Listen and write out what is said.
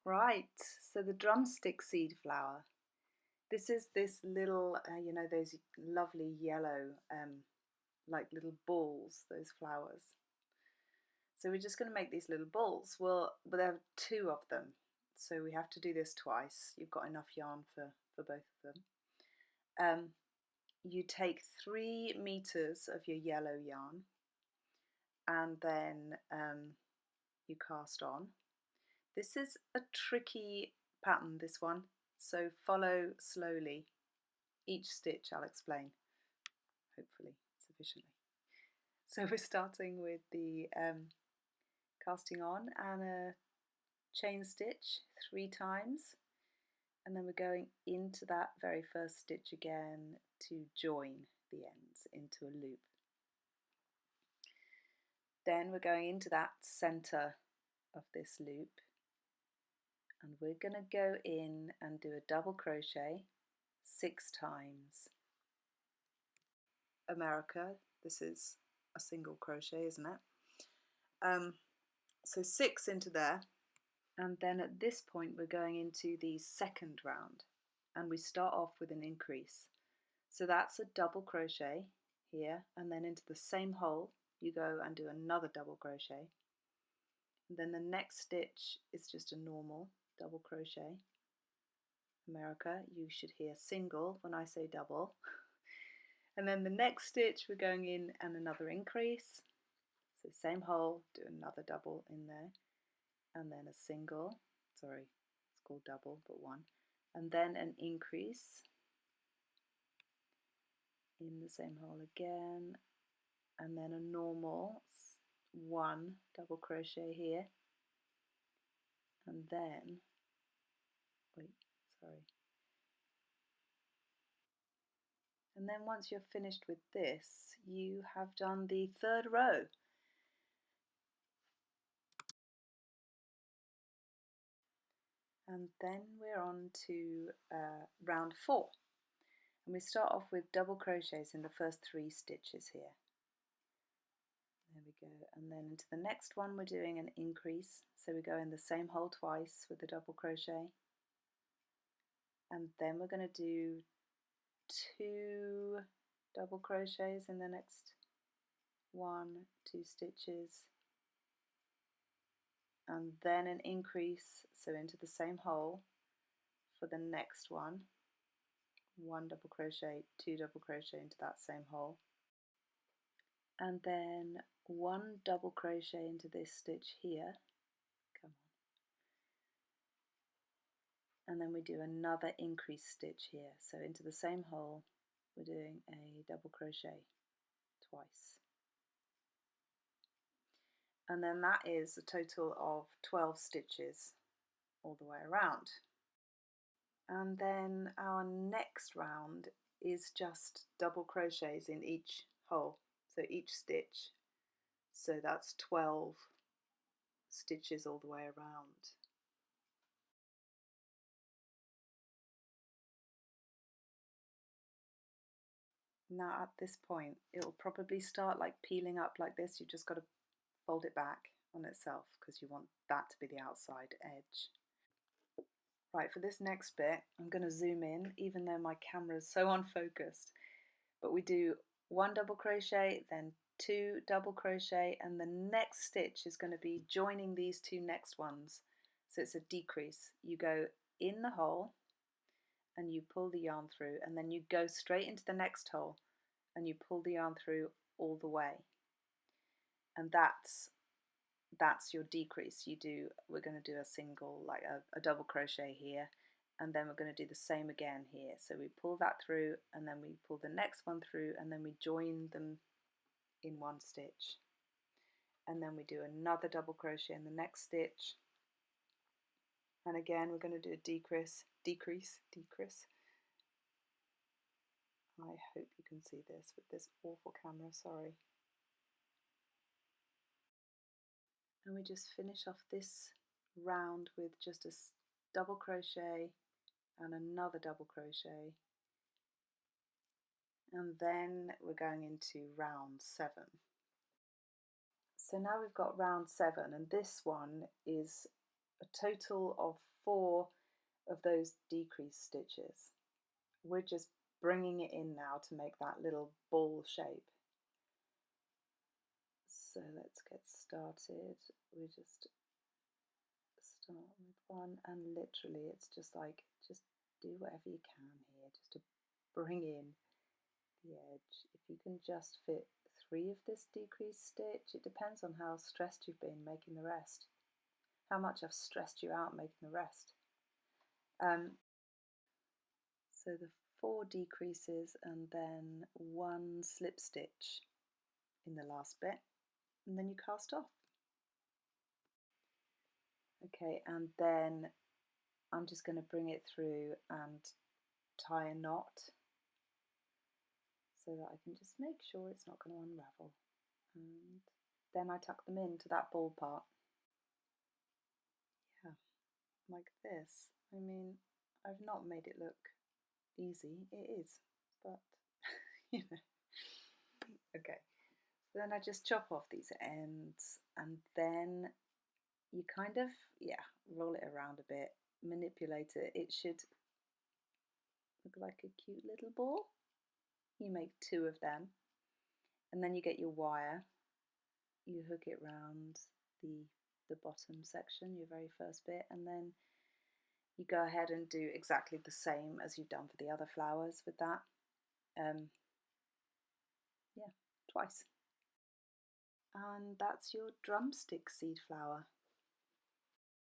Right, so the drumstick seed flower. This is this little, you know, those lovely yellow, like little balls, those flowers. So we're just going to make these little balls. Well, but there are two of them, so we have to do this twice. You've got enough yarn for both of them. You take 3 meters of your yellow yarn, and then you cast on. This is a tricky pattern, this one, so follow slowly. Each stitch I'll explain, hopefully sufficiently. So we're starting with the casting on and a chain stitch 3 times, and then we're going into that very first stitch again to join the ends into a loop. Then we're going into that center of this loop, and we're going to go in and do a double crochet 6 times. America, this is a single crochet, isn't it? So 6 into there, and then at this point we're going into the second round, and we start off with an increase. So that's a double crochet here, and then into the same hole you go and do another double crochet. And then the next stitch is just a normal double crochet. America, you should hear single when I say double. And then the next stitch we're going in and another increase. So same hole, do another double in there, and then a single, sorry, it's called double, but one, and then an increase in the same hole again, and then a normal 1 double crochet here, and then, and then once you're finished with this, you have done the 3rd row. And then we're on to round 4, and we start off with double crochets in the first 3 stitches here. There we go, and then into the next one we're doing an increase, so we go in the same hole twice with the double crochet, and then we're going to do 2 double crochets in the next 1, 2 stitches, and then an increase, so into the same hole for the next one, 1 double crochet, 2 double crochet into that same hole, and then 1 double crochet into this stitch here, come on, and then we do another increase stitch here, so into the same hole we're doing a double crochet twice. And then that is a total of 12 stitches all the way around. And then our next round is just double crochets in each hole, so each stitch, so that's 12 stitches all the way around. Now at this point it'll probably start like peeling up like this. You've just got to fold it back on itself because you want that to be the outside edge. Right, for this next bit I'm going to zoom in even though my camera is so unfocused, but we do 1 double crochet, then 2 double crochet, and the next stitch is going to be joining these 2 next ones, so it's a decrease. You go in the hole and you pull the yarn through, and then you go straight into the next hole and you pull the yarn through all the way, and that's your decrease. We're going to do a single, like a double crochet here, and then we're going to do the same again here. So we pull that through, and then we pull the next one through, and then we join them in 1 stitch, and then we do another double crochet in the next stitch, and again we're going to do a decrease. I hope you can see this with this awful camera, sorry. And we just finish off this round with just a double crochet and another double crochet, and then we're going into round 7. So now we've got round 7, and this one is a total of 4 of those decreased stitches. We're just bringing it in now to make that little ball shape. So let's get started. We just start with one, and literally it's just like, just do whatever you can here just to bring in the edge. If you can just fit 3 of this decreased stitch, it depends on how stressed you've been making the rest, how much I've stressed you out making the rest. So the 4 decreases and then 1 slip stitch in the last bit, and then you cast off. Okay, and then I'm just going to bring it through and tie a knot so that I can just make sure it's not going to unravel. And then I tuck them into that ball part. Yeah, like this. I mean, I've not made it look easy. It is, but you know. Okay, so then I just chop off these ends, and then you kind of, yeah, roll it around a bit, manipulate it. It should look like a cute little ball. You make 2 of them, and then you get your wire, you hook it round the bottom section, your very first bit, and then you go ahead and do exactly the same as you've done for the other flowers with that. Yeah, twice. And that's your drumstick seed flower.